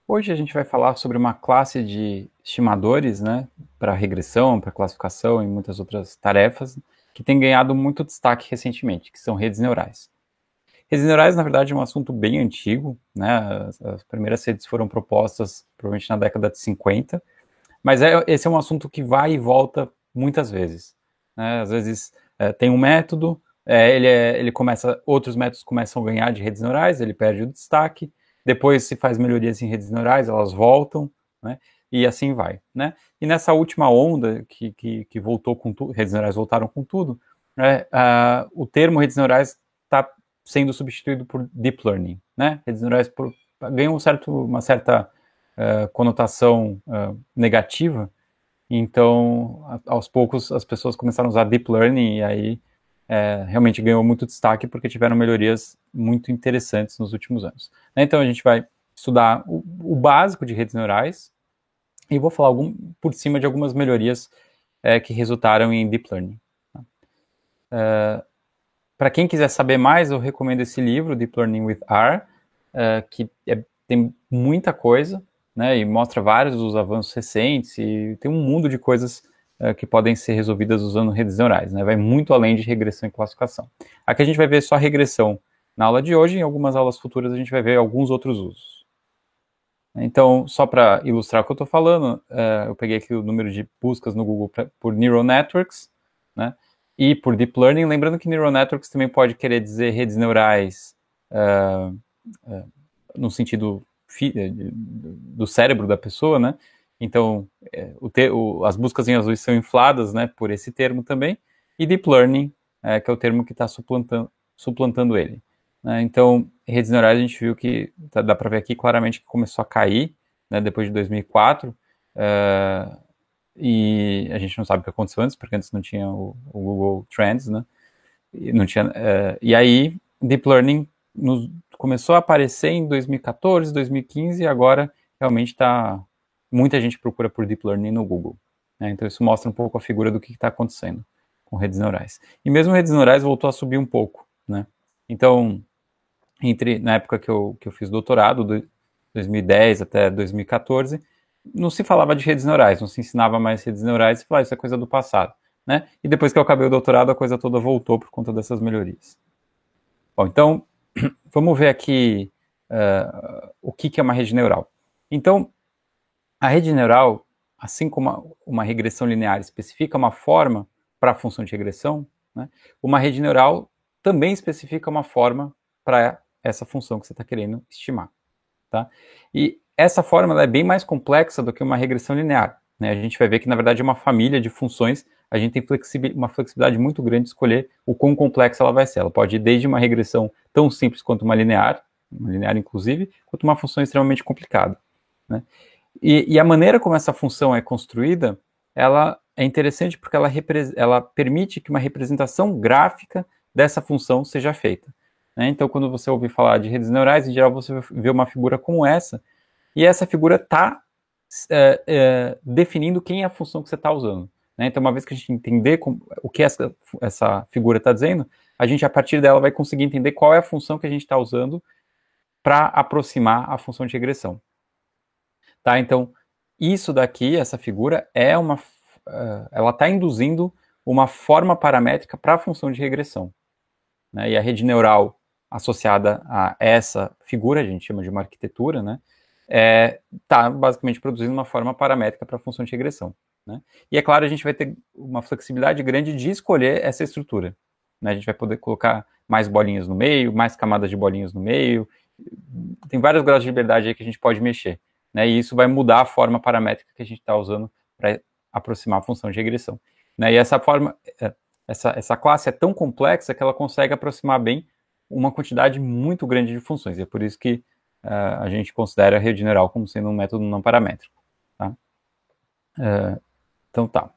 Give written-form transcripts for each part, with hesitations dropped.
Hoje a gente vai falar sobre uma classe de estimadores, né, para regressão, para classificação e muitas outras tarefas, que tem ganhado muito destaque recentemente, que são redes neurais. Redes neurais, na verdade, é um assunto bem antigo, né, as primeiras redes foram propostas provavelmente na década de 50, mas esse é um assunto que vai e volta muitas vezes, né, às vezes tem um método, ele começa, outros métodos começam a ganhar de redes neurais, ele perde o destaque, depois se faz melhorias em redes neurais, elas voltam, né? E assim vai, né? E nessa última onda que voltou com tudo, redes neurais voltaram com tudo, né? O termo redes neurais está sendo substituído por deep learning, né? Redes neurais ganham uma certa conotação negativa, então aos poucos as pessoas começaram a usar deep learning e aí realmente ganhou muito destaque porque tiveram melhorias muito interessantes nos últimos anos. Então a gente vai estudar o básico de redes neurais e vou falar por cima de algumas melhorias que resultaram em deep learning. Para quem quiser saber mais, eu recomendo esse livro, Deep Learning with R, que tem muita coisa, né, e mostra vários dos avanços recentes e tem um mundo de coisas que podem ser resolvidas usando redes neurais, né? Vai muito além de regressão e classificação. Aqui a gente vai ver só regressão na aula de hoje, em algumas aulas futuras a gente vai ver alguns outros usos. Então, só para ilustrar o que eu estou falando, eu peguei aqui o número de buscas no Google por Neural Networks, né, e por Deep Learning, lembrando que Neural Networks também pode querer dizer redes neurais no sentido do cérebro da pessoa, né? Então, as buscas em azuis são infladas, né, por esse termo também, e Deep Learning, que é o termo que está suplantando ele. Né? Então, redes neurais a gente viu que, dá para ver aqui claramente que começou a cair, né, depois de 2004, e a gente não sabe o que aconteceu antes, porque antes não tinha o Google Trends, né? E, não tinha, e aí, Deep Learning começou a aparecer em 2014, 2015, e agora realmente muita gente procura por Deep Learning no Google. Né? Então isso mostra um pouco a figura do que está acontecendo com redes neurais. E mesmo redes neurais voltou a subir um pouco. Né? Então, na época que eu fiz doutorado, 2010 até 2014, não se falava de redes neurais, não se ensinava mais redes neurais, se falava, isso é coisa do passado. Né? E depois que eu acabei o doutorado, a coisa toda voltou por conta dessas melhorias. Bom, então, vamos ver aqui o que é uma rede neural. Então, a rede neural, assim como uma regressão linear especifica uma forma para a função de regressão, né, uma rede neural também especifica uma forma para essa função que você está querendo estimar. Tá? E essa forma é bem mais complexa do que uma regressão linear. Né? A gente vai ver que, na verdade, é uma família de funções, a gente tem uma flexibilidade muito grande de escolher o quão complexa ela vai ser. Ela pode ir desde uma regressão tão simples quanto uma linear inclusive, quanto uma função extremamente complicada. Né? E a maneira como essa função é construída, ela é interessante porque ela permite que uma representação gráfica dessa função seja feita. Né? Então, quando você ouvir falar de redes neurais, em geral você vê uma figura como essa, e essa figura está definindo quem é a função que você está usando. Né? Então, uma vez que a gente entender o que essa figura está dizendo, a gente, a partir dela, vai conseguir entender qual é a função que a gente está usando para aproximar a função de regressão. Tá? Então, isso daqui, essa figura, ela está induzindo uma forma paramétrica para a função de regressão. Né? E a rede neural associada a essa figura, a gente chama de uma arquitetura, né? Está basicamente produzindo uma forma paramétrica para a função de regressão. Né? E é claro, a gente vai ter uma flexibilidade grande de escolher essa estrutura. Né? A gente vai poder colocar mais bolinhas no meio, mais camadas de bolinhas no meio. Tem vários graus de liberdade aí que a gente pode mexer. Né? E isso vai mudar a forma paramétrica que a gente está usando para aproximar a função de regressão. Né? E essa forma, essa classe é tão complexa que ela consegue aproximar bem uma quantidade muito grande de funções. E é por isso que a gente considera a rede neural como sendo um método não paramétrico. Tá? Então tá.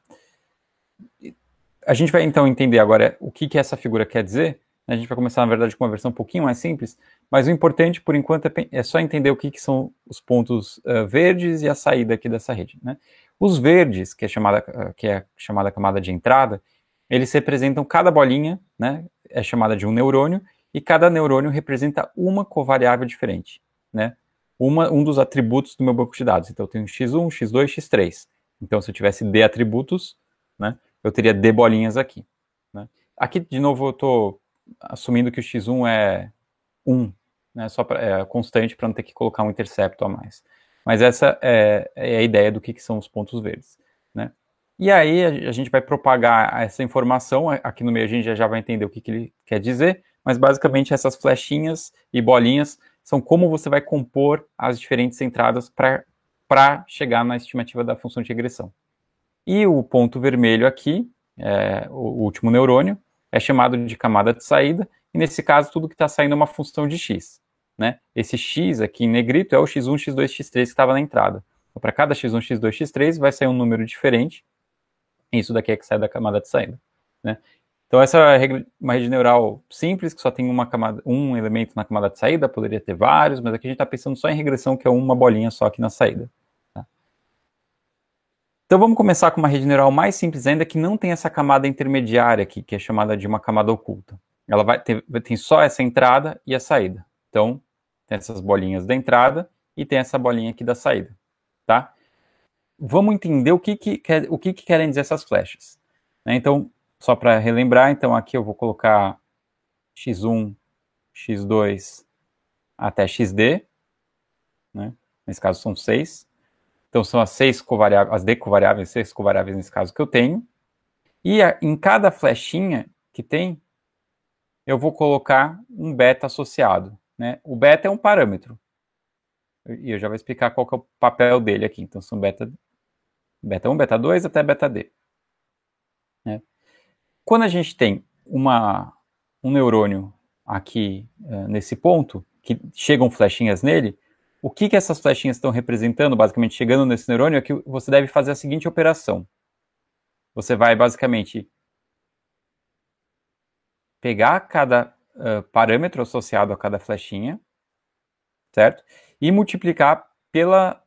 A gente vai então entender agora o que essa figura quer dizer. A gente vai começar, na verdade, com uma versão um pouquinho mais simples, mas o importante, por enquanto, é só entender o que são os pontos verdes e a saída aqui dessa rede. Né? Os verdes, que é chamada camada de entrada, eles representam cada bolinha, né, é chamada de um neurônio, e cada neurônio representa uma covariável diferente. Né? um dos atributos do meu banco de dados. Então, eu tenho x1, x2, x3. Então, se eu tivesse D atributos, né, eu teria D bolinhas aqui. Né? Aqui, de novo, eu estou assumindo que o x1 é 1, né, só constante para não ter que colocar um intercepto a mais. Mas essa é a ideia do que são os pontos verdes. Né? E aí a gente vai propagar essa informação, aqui no meio a gente já vai entender o que ele quer dizer, mas basicamente essas flechinhas e bolinhas são como você vai compor as diferentes entradas para chegar na estimativa da função de regressão. E o ponto vermelho aqui, o último neurônio, é chamado de camada de saída, e nesse caso tudo que está saindo é uma função de x. Né? Esse x aqui em negrito é o x1, x2, x3 que estava na entrada. Então, para cada x1, x2, x3 vai sair um número diferente, e isso daqui é que sai da camada de saída. Né? Então essa é uma rede neural simples, que só tem um elemento na camada de saída, poderia ter vários, mas aqui a gente está pensando só em regressão, que é uma bolinha só aqui na saída. Tá? Então vamos começar com uma rede neural mais simples ainda, que não tem essa camada intermediária aqui, que é chamada de uma camada oculta. Ela tem só essa entrada e a saída. Então, tem essas bolinhas da entrada e tem essa bolinha aqui da saída. Tá? Vamos entender o que querem dizer essas flechas. Né? Então, só para relembrar, então aqui eu vou colocar x1, x2 até xd, né? Nesse caso são 6. Então são as 6 covariáveis, as d covariáveis, 6 covariáveis nesse caso que eu tenho. E em cada flechinha que tem, eu vou colocar um beta associado. Né? O beta é um parâmetro. E eu já vou explicar qual que é o papel dele aqui. Então são beta 1, beta 2 até beta d. Né? Quando a gente tem um neurônio aqui nesse ponto, que chegam flechinhas nele, o que essas flechinhas estão representando, basicamente chegando nesse neurônio, é que você deve fazer a seguinte operação. Você vai basicamente pegar cada parâmetro associado a cada flechinha, certo? E multiplicar pela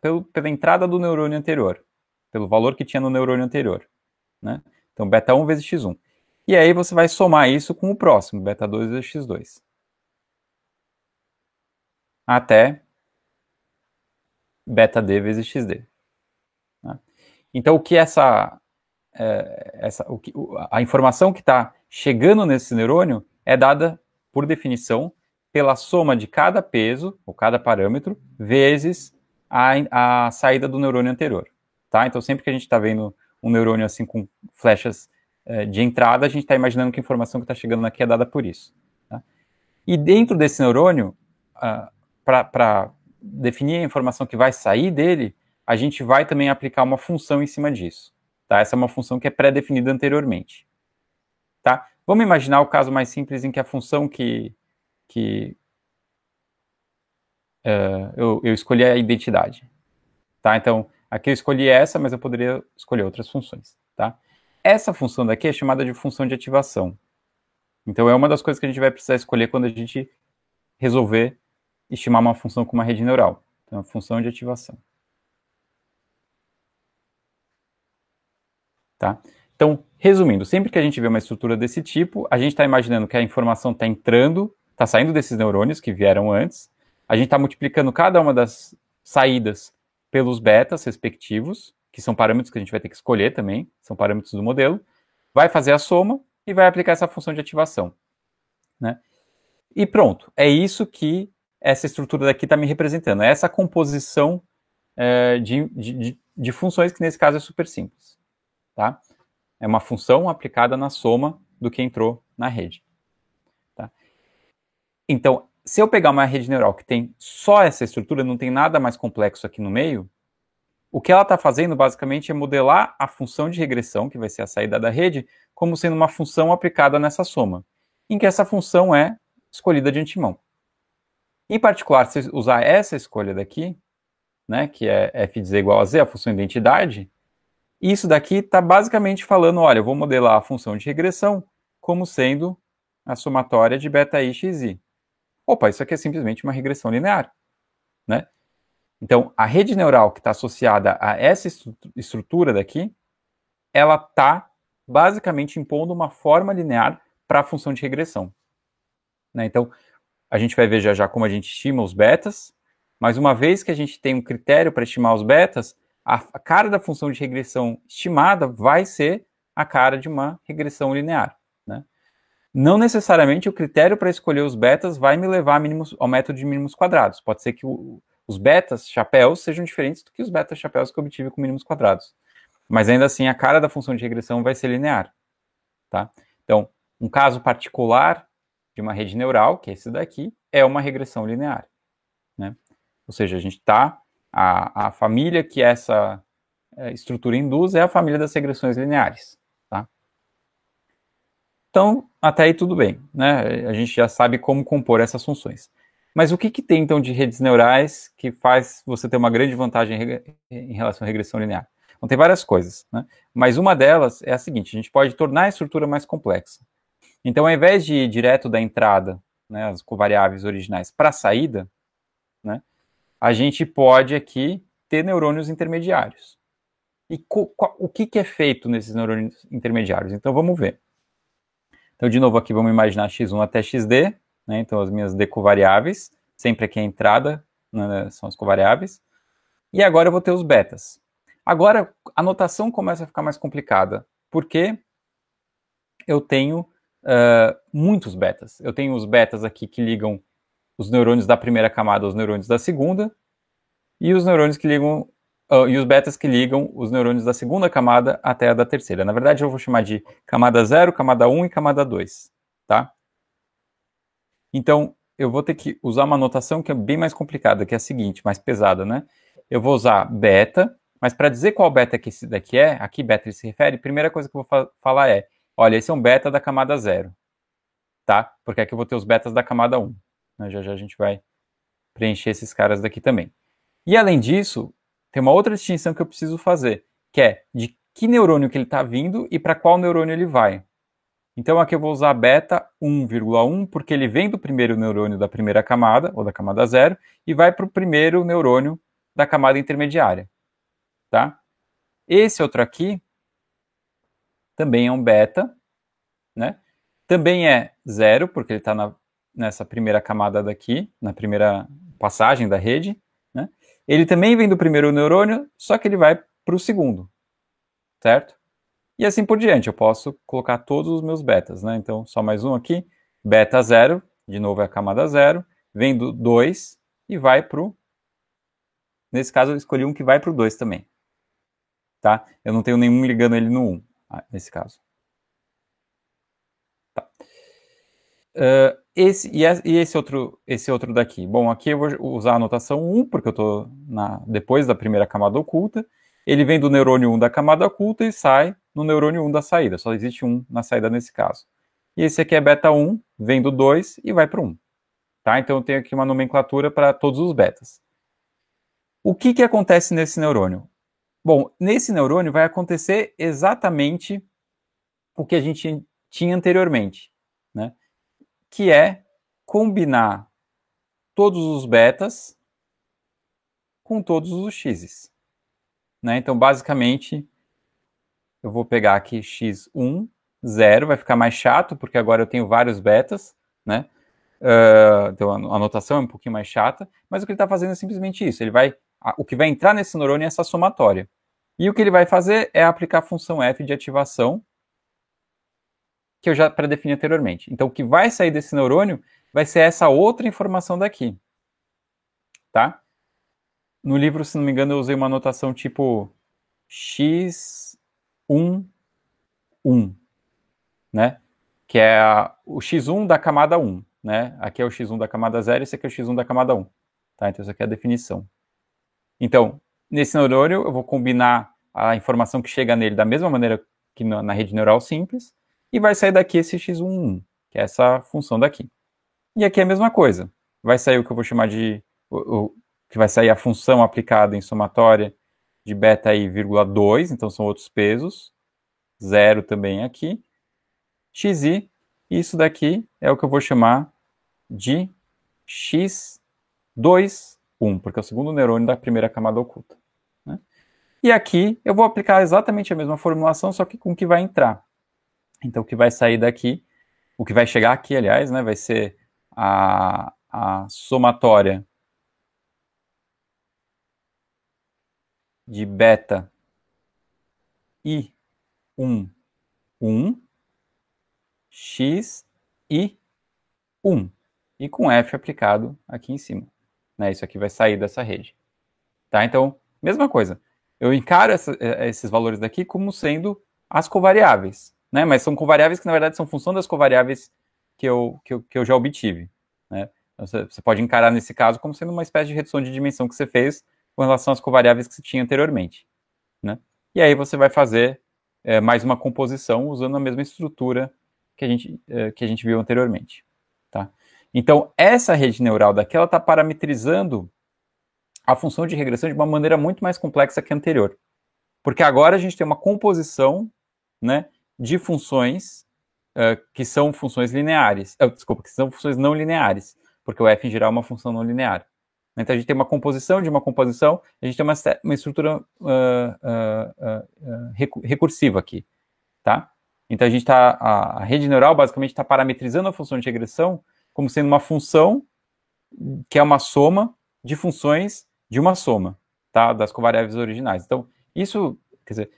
entrada do neurônio anterior, pelo valor que tinha no neurônio anterior. Né? Então, beta 1 vezes x1. E aí você vai somar isso com o próximo, beta 2 vezes x2. Até beta d vezes xd. Né? Então, o que a informação que está chegando nesse neurônio é dada, por definição, pela soma de cada peso, ou cada parâmetro, vezes a saída do neurônio anterior. Tá? Então, sempre que a gente está vendo um neurônio assim com flechas de entrada, a gente está imaginando que a informação que está chegando aqui é dada por isso. Tá? E dentro desse neurônio, para definir a informação que vai sair dele, a gente vai também aplicar uma função em cima disso. Tá? Essa é uma função que é pré-definida anteriormente. Tá? Vamos imaginar o caso mais simples em que a função eu escolhi a identidade. Tá? Então, aqui eu escolhi essa, mas eu poderia escolher outras funções. Tá? Essa função daqui é chamada de função de ativação. Então, é uma das coisas que a gente vai precisar escolher quando a gente resolver estimar uma função com uma rede neural. Então, a função de ativação. Tá? Então, resumindo, sempre que a gente vê uma estrutura desse tipo, a gente está imaginando que a informação está entrando, está saindo desses neurônios que vieram antes, a gente está multiplicando cada uma das saídas pelos betas respectivos, que são parâmetros que a gente vai ter que escolher também, são parâmetros do modelo, vai fazer a soma e vai aplicar essa função de ativação. Né? E pronto, é isso que essa estrutura daqui está me representando, é essa composição de funções que nesse caso é super simples. Tá? É uma função aplicada na soma do que entrou na rede. Tá? Então, se eu pegar uma rede neural que tem só essa estrutura, não tem nada mais complexo aqui no meio, o que ela está fazendo basicamente é modelar a função de regressão, que vai ser a saída da rede, como sendo uma função aplicada nessa soma, em que essa função é escolhida de antemão. Em particular, se eu usar essa escolha daqui, né, que é f de z igual a z, a função identidade, isso daqui está basicamente falando, olha, eu vou modelar a função de regressão como sendo a somatória de beta i x i. Opa, isso aqui é simplesmente uma regressão linear. Né? Então, a rede neural que está associada a essa estrutura daqui, ela está basicamente impondo uma forma linear para a função de regressão. Né? Então, a gente vai ver já como a gente estima os betas, Mas uma vez que a gente tem um critério para estimar os betas, a cara da função de regressão estimada vai ser a cara de uma regressão linear, né? Não necessariamente o critério para escolher os betas vai me levar ao método de mínimos quadrados. Pode ser que os betas chapéus sejam diferentes do que os betas chapéus que eu obtive com mínimos quadrados. Mas ainda assim, a cara da função de regressão vai ser linear, tá? Então, um caso particular de uma rede neural, que é esse daqui, é uma regressão linear, né? Ou seja, a gente está... A família que essa estrutura induz é a família das regressões lineares, tá? Então, até aí tudo bem, né? A gente já sabe como compor essas funções. Mas o que tem, então, de redes neurais que faz você ter uma grande vantagem em relação à regressão linear? Então, tem várias coisas, né? Mas uma delas é a seguinte: a gente pode tornar a estrutura mais complexa. Então, ao invés de ir direto da entrada, né, as covariáveis originais, para a saída, né, a gente pode aqui ter neurônios intermediários. E o que é feito nesses neurônios intermediários? Então, vamos ver. Então, de novo, aqui vamos imaginar x1 até xd, né? Então, as minhas d covariáveis, sempre aqui a entrada, né, são as covariáveis. E agora eu vou ter os betas. Agora, a notação começa a ficar mais complicada, porque eu tenho muitos betas. Eu tenho os betas aqui que ligam os neurônios da primeira camada aos neurônios da segunda, e os neurônios que ligam e os betas que ligam os neurônios da segunda camada até a da terceira. Na verdade, eu vou chamar de camada 0, camada 1 e camada 2, tá? Então, eu vou ter que usar uma notação que é bem mais complicada, que é a seguinte, mais pesada, né? Eu vou usar beta, mas para dizer qual beta que esse daqui é, aqui beta ele se refere, a primeira coisa que eu vou falar é, olha, esse é um beta da camada 0, tá? Porque aqui eu vou ter os betas da camada 1. Né? Já já a gente vai preencher esses caras daqui também. E além disso, tem uma outra distinção que eu preciso fazer, que é de que neurônio que ele está vindo e para qual neurônio ele vai. Então aqui eu vou usar beta 1,1, porque ele vem do primeiro neurônio da primeira camada, ou da camada 0, e vai para o primeiro neurônio da camada intermediária. Tá? Esse outro aqui também é um beta, né? Também é 0, porque ele está nessa primeira camada daqui, na primeira passagem da rede, né? Ele também vem do primeiro neurônio, só que ele vai para o segundo, certo? E assim por diante, eu posso colocar todos os meus betas, né? Então, só mais um aqui, beta 0, de novo é a camada 0, vem do 2 e vai para o... Nesse caso, eu escolhi um que vai para o 2 também, tá? Eu não tenho nenhum ligando ele no 1, nesse caso. Tá. Esse outro daqui? Bom, aqui eu vou usar a notação 1, porque eu estou depois da primeira camada oculta. Ele vem do neurônio 1 da camada oculta e sai no neurônio 1 da saída. Só existe um na saída nesse caso. E esse aqui é beta 1, vem do 2 e vai para o 1. Tá? Então eu tenho aqui uma nomenclatura para todos os betas. O que acontece nesse neurônio? Bom, nesse neurônio vai acontecer exatamente o que a gente tinha anteriormente, né? Que é combinar todos os betas com todos os x's. Né? Então, basicamente, eu vou pegar aqui x1, 0, vai ficar mais chato, porque agora eu tenho vários betas, né? Então a notação é um pouquinho mais chata, mas o que ele está fazendo é simplesmente isso. O que vai entrar nesse neurônio é essa somatória. E o que ele vai fazer é aplicar a função f de ativação, que eu já predefini anteriormente. Então, o que vai sair desse neurônio vai ser essa outra informação daqui. Tá? No livro, se não me engano, eu usei uma notação tipo x1, 1, né? Que é o x1 da camada 1, né? Aqui é o x1 da camada 0 e esse aqui é o x1 da camada 1. Tá? Então, isso aqui é a definição. Então, nesse neurônio, eu vou combinar a informação que chega nele da mesma maneira que na rede neural simples, e vai sair daqui esse x1, 1, que é essa função daqui. E aqui é a mesma coisa. Vai sair o que eu vou chamar de... que vai sair a função aplicada em somatória de beta i, 2, então são outros pesos. 0 também aqui. xi, e isso daqui é o que eu vou chamar de x2, 1, porque é o segundo neurônio da primeira camada oculta. Né? E aqui eu vou aplicar exatamente a mesma formulação, só que com o que vai entrar. Então, o que vai sair daqui, o que vai chegar aqui, aliás, né, vai ser a somatória de beta I 1, 1, X I 1. E com F aplicado aqui em cima. Né? Isso aqui vai sair dessa rede. Tá? Então, mesma coisa. Eu encaro esses valores daqui como sendo as covariáveis. Né? Mas são covariáveis que, na verdade, são função das covariáveis que eu já obtive. Né? Então, você pode encarar, nesse caso, como sendo uma espécie de redução de dimensão que você fez com relação às covariáveis que você tinha anteriormente. Né? E aí você vai fazer mais uma composição usando a mesma estrutura que a gente viu anteriormente. Tá? Então, essa rede neural daqui, ela está parametrizando a função de regressão de uma maneira muito mais complexa que a anterior. Porque agora a gente tem uma composição, né, de funções que são funções lineares. Desculpa, que são funções não lineares. Porque o f, em geral, é uma função não linear. Então, a gente tem uma composição de uma composição, a gente tem uma estrutura recursiva aqui. Tá? Então, a rede neural, basicamente, está parametrizando a função de regressão como sendo uma função que é uma soma de funções de uma soma, tá? Das covariáveis originais. Então, isso, quer dizer,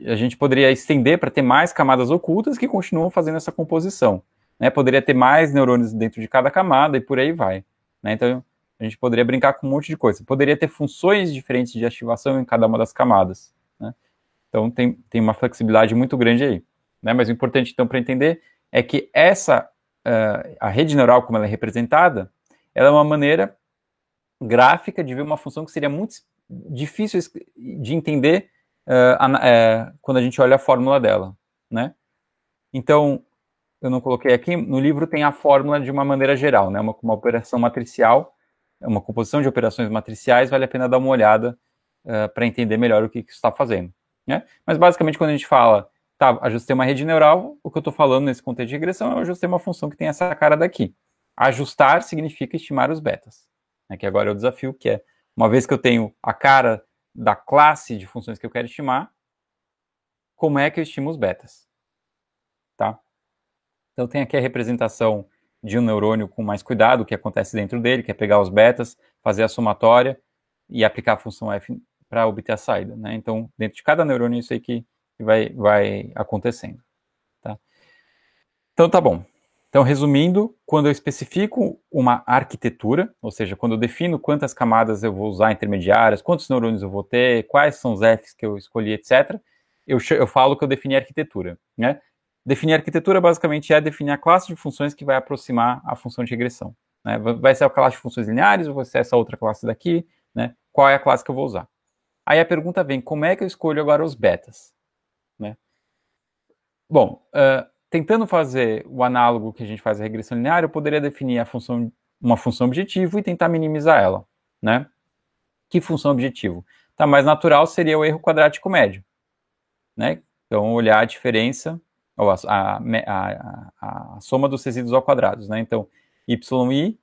a gente poderia estender para ter mais camadas ocultas que continuam fazendo essa composição. Né? Poderia ter mais neurônios dentro de cada camada e por aí vai. Né? Então, a gente poderia brincar com um monte de coisa. Poderia ter funções diferentes de ativação em cada uma das camadas. Né? Então, tem uma flexibilidade muito grande aí. Né? Mas o importante, então, para entender é que a rede neural, como ela é representada, ela é uma maneira gráfica de ver uma função que seria muito difícil de entender quando a gente olha a fórmula dela, né? Então, eu não coloquei aqui, no livro tem a fórmula de uma maneira geral, né? Uma operação matricial, uma composição de operações matriciais, vale a pena dar uma olhada para entender melhor o que isso está fazendo, né? Mas, basicamente, quando a gente fala, tá, ajustei uma rede neural, o que eu estou falando nesse contexto de regressão é eu ajustei uma função que tem essa cara daqui. Ajustar significa estimar os betas. Né, que agora é o desafio, que é, uma vez que eu tenho a cara da classe de funções que eu quero estimar, como é que eu estimo os betas? Tá? Então tem aqui a representação de um neurônio com mais cuidado, o que acontece dentro dele, que é pegar os betas, fazer a somatória e aplicar a função f para obter a saída. Né? Então, dentro de cada neurônio, isso aí que vai acontecendo. Tá? Então, tá bom. Então, resumindo, quando eu especifico uma arquitetura, ou seja, quando eu defino quantas camadas eu vou usar intermediárias, quantos neurônios eu vou ter, quais são os Fs que eu escolhi, etc., eu falo que eu defini a arquitetura. Né? Definir a arquitetura, basicamente, é definir a classe de funções que vai aproximar a função de regressão. Né? Vai ser a classe de funções lineares ou vai ser essa outra classe daqui? Né? Qual é a classe que eu vou usar? Aí a pergunta vem, como é que eu escolho agora os betas? Né? Bom, tentando fazer o análogo que a gente faz a regressão linear, eu poderia definir uma função objetivo e tentar minimizar ela, né? Que função objetivo? Tá, mais natural seria o erro quadrático médio, né? Então, olhar a diferença, ou a soma dos resíduos ao quadrado, né? Então, yi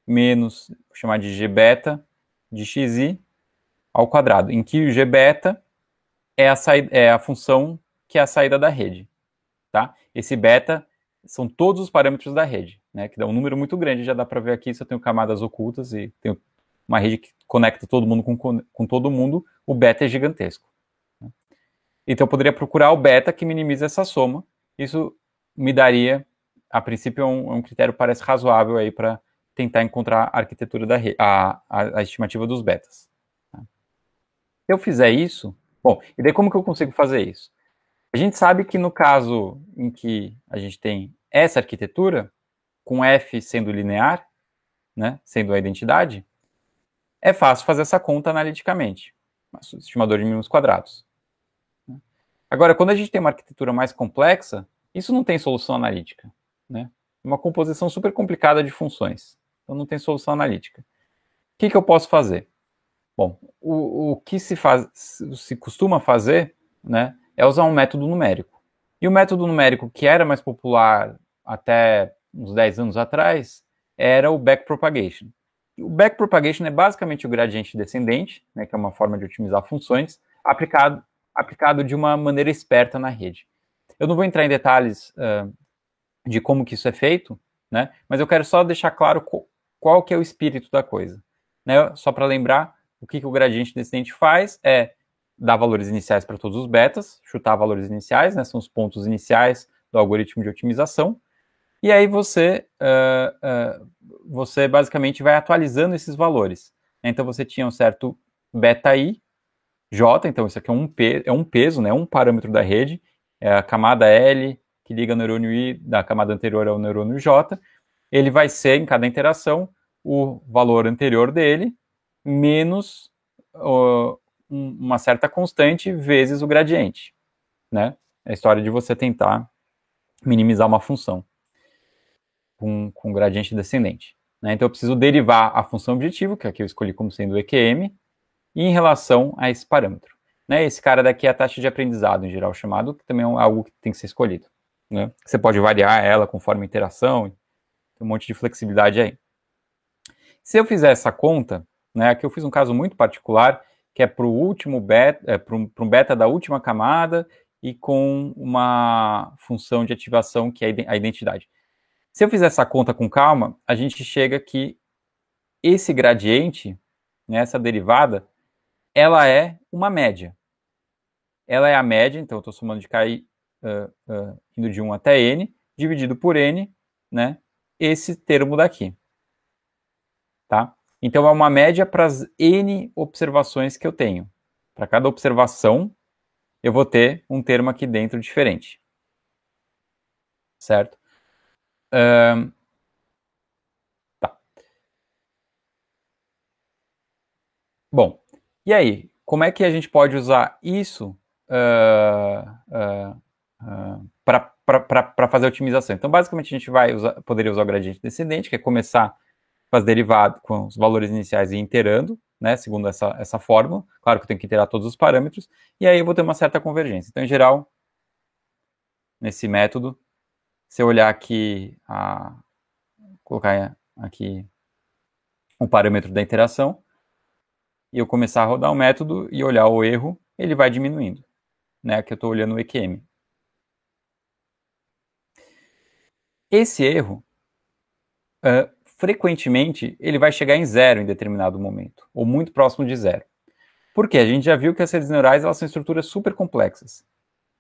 menos, vou chamar de g beta de xi ao quadrado, em que o g beta é a função que é a saída da rede. Tá? Esse beta são todos os parâmetros da rede, né? Que dá um número muito grande, já dá para ver aqui, se eu tenho camadas ocultas e tenho uma rede que conecta todo mundo com todo mundo, o beta é gigantesco. Né? Então eu poderia procurar o beta que minimiza essa soma, isso me daria, a princípio, um critério parece razoável aí para tentar encontrar a arquitetura da rede, a estimativa dos betas. Tá? Se eu fizer isso, bom, e daí como que eu consigo fazer isso? A gente sabe que no caso em que a gente tem essa arquitetura, com f sendo linear, né, sendo a identidade, é fácil fazer essa conta analiticamente, estimador de mínimos quadrados. Agora, quando a gente tem uma arquitetura mais complexa, isso não tem solução analítica. Né? Uma composição super complicada de funções. Então não tem solução analítica. O que eu posso fazer? Bom, o que se costuma fazer, né, é usar um método numérico. E o método numérico que era mais popular até uns 10 anos atrás era o backpropagation. O backpropagation é basicamente o gradiente descendente, né, que é uma forma de otimizar funções, aplicado de uma maneira esperta na rede. Eu não vou entrar em detalhes de como que isso é feito, né, mas eu quero só deixar claro qual que é o espírito da coisa. Né? Só para lembrar, o que o gradiente descendente faz é dar valores iniciais para todos os betas, chutar valores iniciais, né, são os pontos iniciais do algoritmo de otimização, e aí você basicamente vai atualizando esses valores. Então você tinha um certo beta I, J, então isso aqui é um peso, né, um parâmetro da rede, é a camada L que liga o neurônio I da camada anterior ao neurônio J, ele vai ser, em cada interação, o valor anterior dele, menos uma certa constante vezes o gradiente, né? É a história de você tentar minimizar uma função com gradiente descendente. Né? Então eu preciso derivar a função objetivo, que aqui eu escolhi como sendo o EQM, em relação a esse parâmetro. Né? Esse cara daqui é a taxa de aprendizado, em geral chamado, que também é algo que tem que ser escolhido. Né? Você pode variar ela conforme a interação, tem um monte de flexibilidade aí. Se eu fizer essa conta, né, aqui eu fiz um caso muito particular, que é para o último beta, para um beta da última camada e com uma função de ativação que é a identidade. Se eu fizer essa conta com calma, a gente chega que esse gradiente, né, essa derivada, ela é uma média. Ela é a média, então eu estou somando de K indo de 1 até N, dividido por N, né, esse termo daqui. Tá? Então é uma média para as N observações que eu tenho. Para cada observação, eu vou ter um termo aqui dentro diferente. Certo? Tá. Bom, e aí? Como é que a gente pode usar isso para fazer a otimização? Então, basicamente, a gente poderia usar o gradiente descendente, que é começar com as derivadas, com os valores iniciais e iterando, né, segundo essa fórmula. Claro que eu tenho que iterar todos os parâmetros, e aí eu vou ter uma certa convergência. Então, em geral, nesse método, se eu olhar aqui, colocar aqui um parâmetro da interação, e eu começar a rodar o método e olhar o erro, ele vai diminuindo, né, que eu estou olhando o EQM. Esse erro, frequentemente, ele vai chegar em zero em determinado momento, ou muito próximo de zero. Por quê? A gente já viu que as redes neurais elas são estruturas super complexas.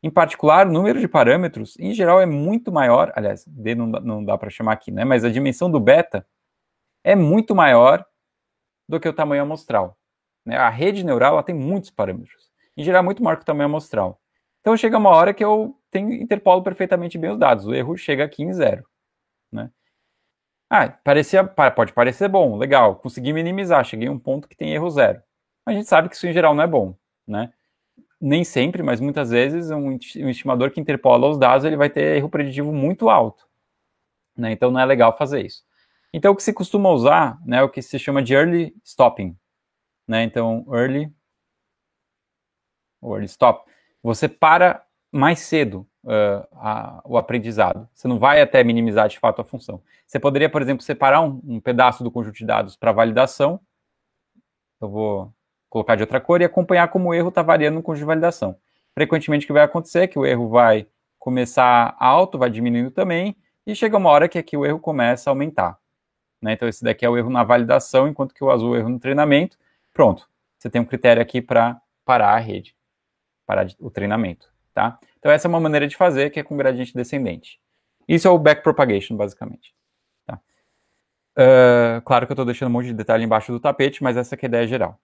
Em particular, o número de parâmetros, em geral, é muito maior, aliás, D não dá para chamar aqui, né? Mas a dimensão do beta é muito maior do que o tamanho amostral. Né? A rede neural ela tem muitos parâmetros. Em geral, é muito maior que o tamanho amostral. Então, chega uma hora que eu interpolo perfeitamente bem os dados. O erro chega aqui em zero. Né? Pode parecer bom, legal, consegui minimizar, cheguei a um ponto que tem erro zero. Mas a gente sabe que isso, em geral, não é bom. Né? Nem sempre, mas muitas vezes, um estimador que interpola os dados ele vai ter erro preditivo muito alto. Né? Então, não é legal fazer isso. Então, o que se costuma usar, né, é o que se chama de early stopping. Né? Então, early stop. Você para mais cedo o aprendizado. Você não vai até minimizar de fato a função. Você poderia, por exemplo, separar um pedaço do conjunto de dados para validação. Eu vou colocar de outra cor e acompanhar como o erro está variando no conjunto de validação. Frequentemente o que vai acontecer é que o erro vai começar alto, vai diminuindo também, e chega uma hora que aqui o erro começa a aumentar. Né? Então esse daqui é o erro na validação, enquanto que o azul é o erro no treinamento. Pronto, você tem um critério aqui para parar a rede, parar o treinamento. Tá? Então essa é uma maneira de fazer, que é com gradiente descendente. Isso é o backpropagation, basicamente. Tá? Claro que eu estou deixando um monte de detalhe embaixo do tapete, mas essa é a ideia geral.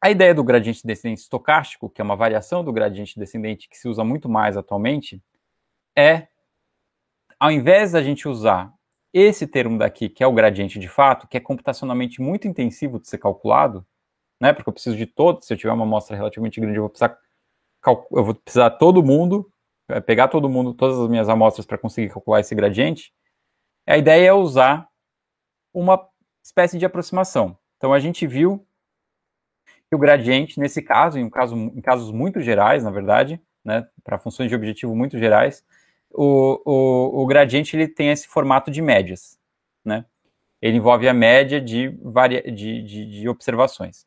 A ideia do gradiente descendente estocástico, que é uma variação do gradiente descendente que se usa muito mais atualmente, é, ao invés da gente usar esse termo daqui, que é o gradiente de fato, que é computacionalmente muito intensivo de ser calculado, né, porque eu preciso de todos, se eu tiver uma amostra relativamente grande, eu vou precisar todo mundo, pegar todo mundo, todas as minhas amostras para conseguir calcular esse gradiente. A ideia é usar uma espécie de aproximação. Então a gente viu que o gradiente, nesse caso, em casos muito gerais, na verdade, né, para funções de objetivo muito gerais, o gradiente ele tem esse formato de médias. Né? Ele envolve a média de observações.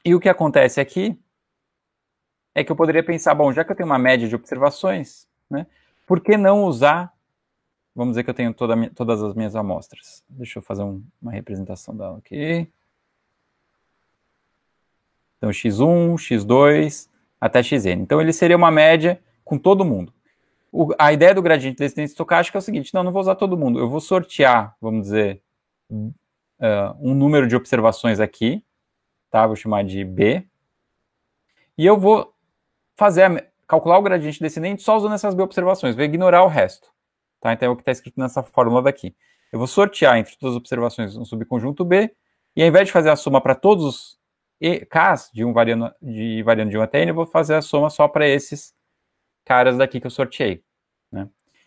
E o que acontece aqui é que eu poderia pensar, bom, já que eu tenho uma média de observações, né, por que não usar vamos dizer que eu tenho todas as minhas amostras. Deixa eu fazer uma representação dela aqui. Então, x1, x2, até xn. Então, ele seria uma média com todo mundo. A ideia do gradiente de descendente estocástico é o seguinte, não vou usar todo mundo, eu vou sortear, vamos dizer, um número de observações aqui, tá? Vou chamar de B, e eu vou calcular o gradiente descendente só usando essas B observações, vou ignorar o resto, tá? Então é o que está escrito nessa fórmula daqui. Eu vou sortear entre todas as observações um subconjunto B, e ao invés de fazer a soma para todos os Ks de variando de 1 até N, eu vou fazer a soma só para esses caras daqui que eu sorteei, né?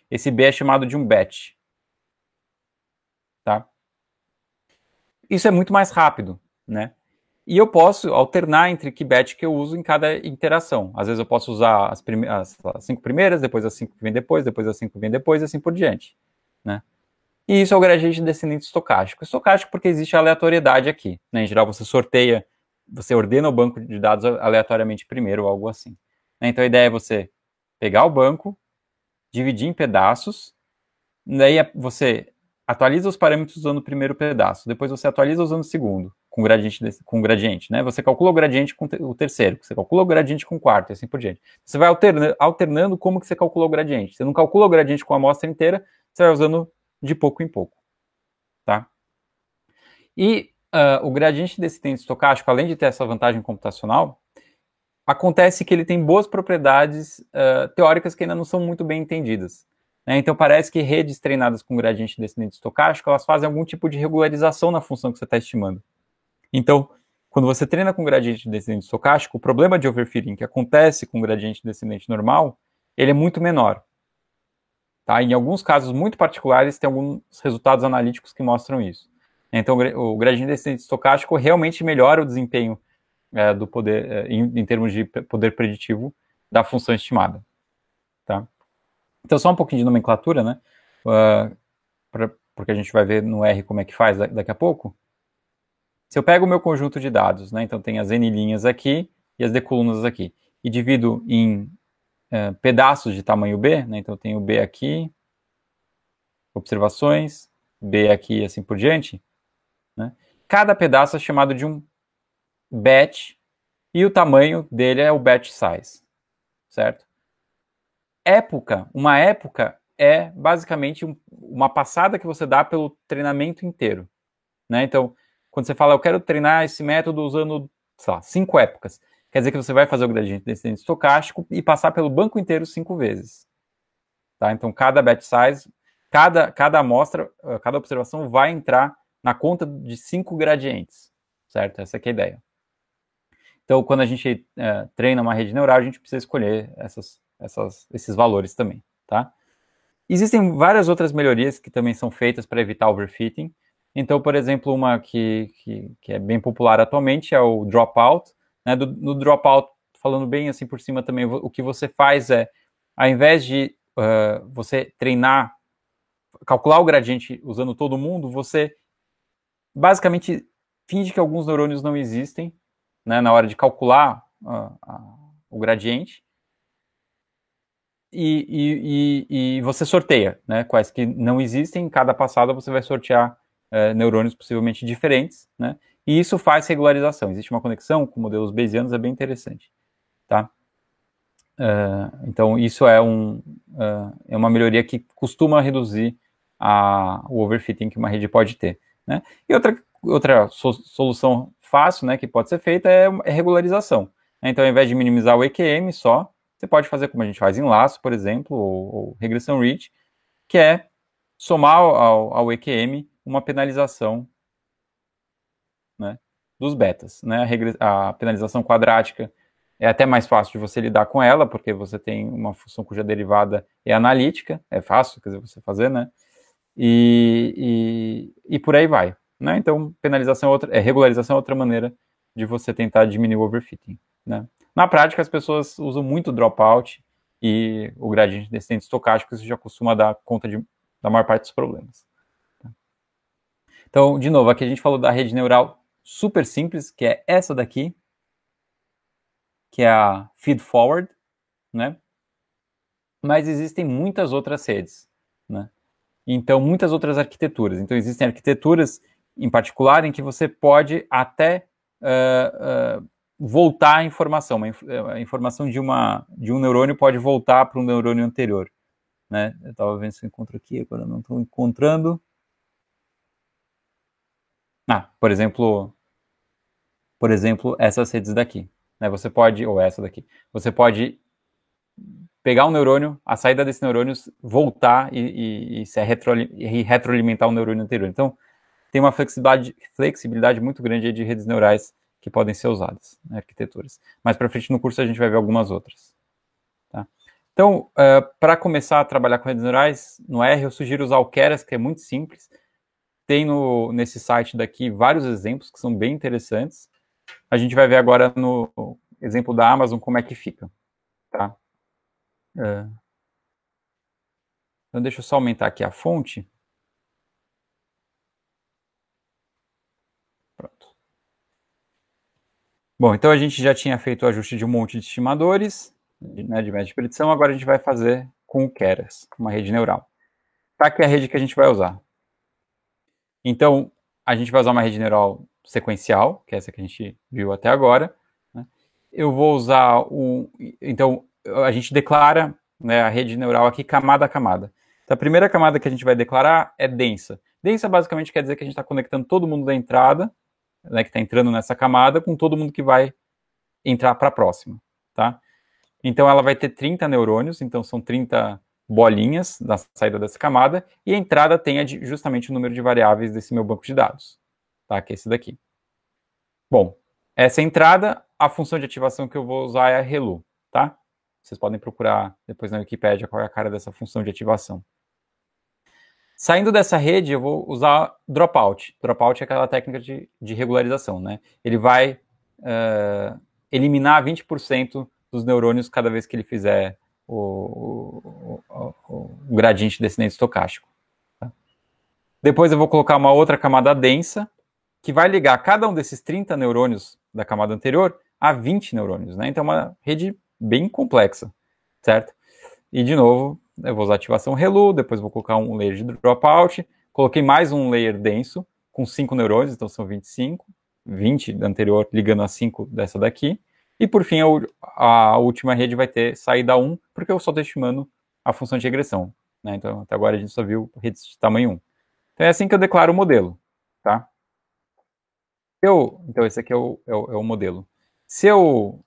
Esse B é chamado de um batch, tá? Isso é muito mais rápido, né? E eu posso alternar entre que batch que eu uso em cada interação. Às vezes eu posso usar as 5 primeiras, depois as 5 que vem depois as 5 que vem depois, e assim por diante, né? E isso é o gradiente descendente estocástico. Estocástico porque existe aleatoriedade aqui, né? Em geral você sorteia, você ordena o banco de dados aleatoriamente primeiro ou algo assim, né? Então a ideia é você pegar o banco, dividir em pedaços, daí você atualiza os parâmetros usando o primeiro pedaço, depois você atualiza usando o segundo, com gradiente, né? Você calcula o gradiente com o terceiro, você calcula o gradiente com o quarto, e assim por diante. Você vai alternando como que você calcula o gradiente. Você não calcula o gradiente com a amostra inteira, você vai usando de pouco em pouco, tá? E o gradiente descendente estocástico, além de ter essa vantagem computacional, acontece que ele tem boas propriedades teóricas que ainda não são muito bem entendidas, né? Então parece que redes treinadas com gradiente descendente estocástico, elas fazem algum tipo de regularização na função que você está estimando. Então, quando você treina com gradiente descendente estocástico, o problema de overfitting que acontece com gradiente descendente normal, ele é muito menor, tá? Em alguns casos muito particulares, tem alguns resultados analíticos que mostram isso. Então, o gradiente descendente estocástico realmente melhora o desempenho do poder, em termos de poder preditivo da função estimada, tá? Então, só um pouquinho de nomenclatura, né? Porque a gente vai ver no R como é que faz daqui a pouco. Se eu pego o meu conjunto de dados, né? Então tem as N linhas aqui e as D colunas aqui, e divido em pedaços de tamanho B, né? Então eu tenho B aqui, observações, B aqui e assim por diante, né? Cada pedaço é chamado de um batch, e o tamanho dele é o batch size, certo? Uma época é basicamente uma passada que você dá pelo treinamento inteiro, né? Então, quando você fala, eu quero treinar esse método usando, sei lá, 5 épocas, quer dizer que você vai fazer o gradiente descendente estocástico e passar pelo banco inteiro 5 vezes, tá? Então, cada batch size, cada amostra, cada observação vai entrar na conta de 5 gradientes, certo? Essa é a ideia. Então, quando a gente treina uma rede neural, a gente precisa escolher esses valores também, tá? Existem várias outras melhorias que também são feitas para evitar overfitting. Então, por exemplo, uma que é bem popular atualmente é o dropout, né? No dropout, falando bem assim por cima também, o que você faz é, ao invés de você calcular o gradiente usando todo mundo, você basicamente finge que alguns neurônios não existem, né, na hora de calcular o gradiente, e você sorteia, né, quais que não existem. Em cada passada você vai sortear neurônios possivelmente diferentes, né, e isso faz regularização. Existe uma conexão com modelos bayesianos, é bem interessante, tá? Então isso é uma melhoria que costuma reduzir o overfitting que uma rede pode ter, né? E outra solução fácil, né, que pode ser feita é regularização. Então, ao invés de minimizar o EQM só, você pode fazer como a gente faz em laço, por exemplo, ou regressão ridge, que é somar ao EQM uma penalização, né, dos betas, né? A penalização quadrática é até mais fácil de você lidar com ela, porque você tem uma função cuja derivada é analítica, é fácil, quer dizer, você fazer, né? E por aí vai, né? Então, regularização é outra maneira de você tentar diminuir o overfitting, né? Na prática, as pessoas usam muito dropout e o gradiente descendente estocástico, isso já costuma dar conta da maior parte dos problemas. Então, de novo, aqui a gente falou da rede neural super simples, que é essa daqui, que é a feed-forward, né? Mas existem muitas outras redes, né? então muitas outras arquiteturas. Então existem arquiteturas em particular em que você pode até voltar a informação. A informação de um neurônio pode voltar para um neurônio anterior. Né? Eu estava vendo se eu encontro aqui, agora não estou encontrando. Por exemplo, essas redes daqui. Né? Você pode, ou essa daqui, você pode pegar um neurônio, a saída desse neurônio, voltar e retroalimentar o neurônio anterior. Então, tem uma flexibilidade muito grande de redes neurais que podem ser usadas, né, arquiteturas. Mais para frente no curso a gente vai ver algumas outras. Tá? Então, para começar a trabalhar com redes neurais, no R eu sugiro usar o Keras, que é muito simples. Tem nesse site daqui vários exemplos que são bem interessantes. A gente vai ver agora no exemplo da Amazon como é que fica. Tá? Então, deixa eu só aumentar aqui a fonte. Pronto. Bom, então a gente já tinha feito o ajuste de um monte de estimadores, né, de média de predição, agora a gente vai fazer com o Keras, uma rede neural. Tá aqui a rede que a gente vai usar. Então, a gente vai usar uma rede neural sequencial, que é essa que a gente viu até agora. Né? Eu vou usar então, a gente declara, né, a rede neural aqui camada a camada. Então, a primeira camada que a gente vai declarar é densa. Densa basicamente quer dizer que a gente está conectando todo mundo da entrada, né, que está entrando nessa camada, com todo mundo que vai entrar para a próxima. Tá? Então, ela vai ter 30 neurônios, então são 30 bolinhas da saída dessa camada, e a entrada tem justamente o número de variáveis desse meu banco de dados, tá? Que é esse daqui. Bom, essa entrada, a função de ativação que eu vou usar é a relu, tá? Vocês podem procurar depois na Wikipédia qual é a cara dessa função de ativação. Saindo dessa rede, eu vou usar dropout. Dropout é aquela técnica de regularização, né? Ele vai eliminar 20% dos neurônios cada vez que ele fizer o gradiente descendente estocástico. Tá? Depois eu vou colocar uma outra camada densa, que vai ligar cada um desses 30 neurônios da camada anterior a 20 neurônios. Né? Então é uma rede bem complexa, certo? E, de novo, eu vou usar ativação relu, depois vou colocar um layer de dropout, coloquei mais um layer denso, com 5 neurônios, então são 25, 20 da anterior ligando a 5 dessa daqui, e por fim a última rede vai ter saída 1, porque eu só estou estimando a função de regressão. Né? Então, até agora a gente só viu redes de tamanho 1. Então é assim que eu declaro o modelo. Tá? Então esse aqui é o modelo. Se eu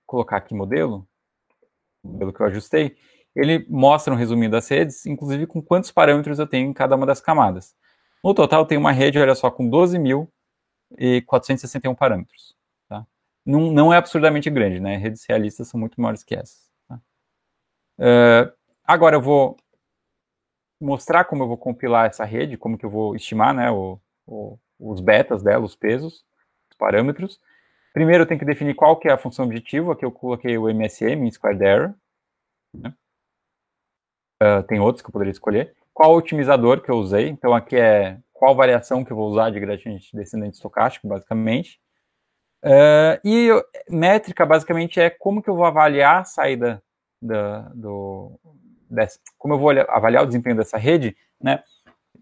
colocar aqui modelo que eu ajustei, ele mostra um resuminho das redes, inclusive com quantos parâmetros eu tenho em cada uma das camadas. No total, tem uma rede, olha só, com 12.461 parâmetros. Tá? Não é absurdamente grande, né? Redes realistas são muito maiores que essas. Tá? Agora eu vou mostrar como eu vou compilar essa rede, como que eu vou estimar, né, os betas dela, os pesos, os parâmetros. Primeiro eu tenho que definir qual que é a função objetivo. Aqui eu coloquei o MSE, Mean Squared Error. Né? Tem outros que eu poderia escolher. Qual otimizador que eu usei. Então aqui é qual variação que eu vou usar de gradiente descendente estocástico, basicamente. E métrica, basicamente, é como que eu vou avaliar a saída como eu vou avaliar o desempenho dessa rede, né?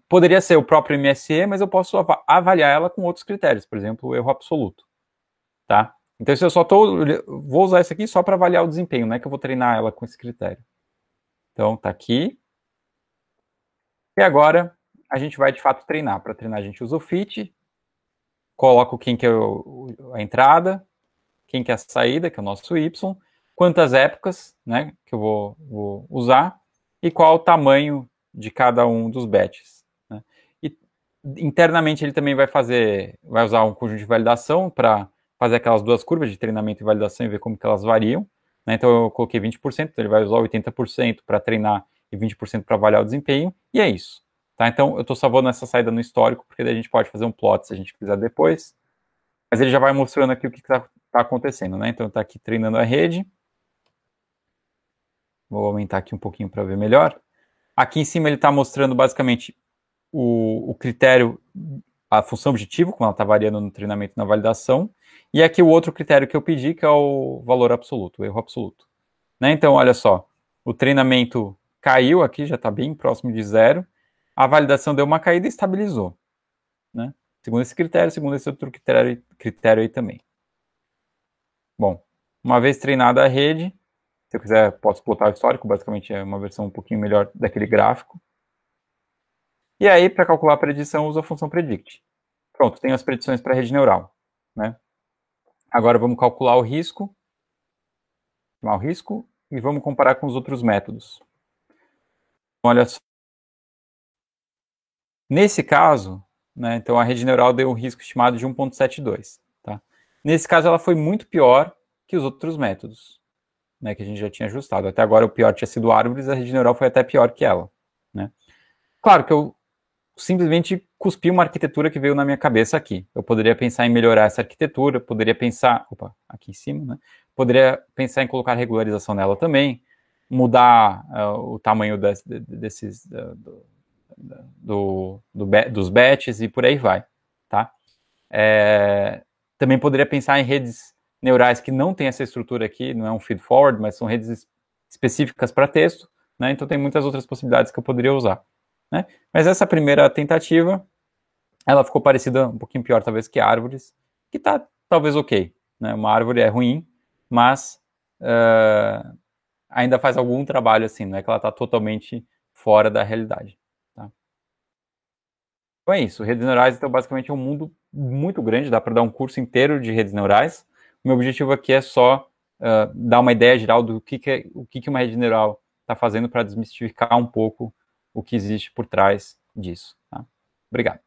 Poderia ser o próprio MSE, mas eu posso avaliar ela com outros critérios, por exemplo, o erro absoluto. Tá? Então, se eu vou usar isso aqui só para avaliar o desempenho, não é que eu vou treinar ela com esse critério. Então, tá aqui. E agora, a gente vai, de fato, treinar. Para treinar, a gente usa o fit, coloco quem que é a entrada, quem que é a saída, que é o nosso Y, quantas épocas, né, que eu vou usar, e qual o tamanho de cada um dos batches. Né? E internamente ele também vai usar um conjunto de validação para fazer aquelas duas curvas de treinamento e validação e ver como que elas variam. Né? Então eu coloquei 20%, então ele vai usar 80% para treinar e 20% para avaliar o desempenho, e é isso. Tá? Então eu estou salvando essa saída no histórico, porque daí a gente pode fazer um plot se a gente quiser depois, mas ele já vai mostrando aqui o que está acontecendo. Né? Então está aqui treinando a rede. Vou aumentar aqui um pouquinho para ver melhor. Aqui em cima ele está mostrando basicamente o critério, a função objetivo, como ela está variando no treinamento e na validação. E aqui o outro critério que eu pedi, que é o valor absoluto, o erro absoluto. Né? Então, olha só, o treinamento caiu aqui, já está bem próximo de zero. a validação deu uma caída e estabilizou, né? Segundo esse critério, segundo esse outro critério aí também. Bom, uma vez treinada a rede, se eu quiser posso plotar o histórico, basicamente é uma versão um pouquinho melhor daquele gráfico. E aí, para calcular a predição, usa a função predict. Pronto, tenho as predições para a rede neural, né? Agora vamos calcular o risco, e vamos comparar com os outros métodos. Olha só. Nesse caso, né, então a rede neural deu um risco estimado de 1,72. Tá? Nesse caso, ela foi muito pior que os outros métodos, né, que a gente já tinha ajustado. Até agora, o pior tinha sido árvores, a rede neural foi até pior que ela. Né? Claro que eu simplesmente cuspi uma arquitetura que veio na minha cabeça aqui. Eu poderia pensar em melhorar essa arquitetura, poderia pensar... Opa, aqui em cima, né? Poderia pensar em colocar regularização nela também, mudar o tamanho desses... dos batches e por aí vai, tá? Também poderia pensar em redes neurais que não tem essa estrutura aqui, não é um feed-forward, mas são redes específicas para texto, né? Então tem muitas outras possibilidades que eu poderia usar, né? Mas essa primeira tentativa, ela ficou parecida um pouquinho pior talvez que árvores, que tá talvez ok, né? Uma árvore é ruim, mas ainda faz algum trabalho assim, não é que ela está totalmente fora da realidade. Então é isso, redes neurais, então, basicamente é um mundo muito grande, dá para dar um curso inteiro de redes neurais. O meu objetivo aqui é só dar uma ideia geral do que uma rede neural está fazendo para desmistificar um pouco o que existe por trás disso. Tá? Obrigado.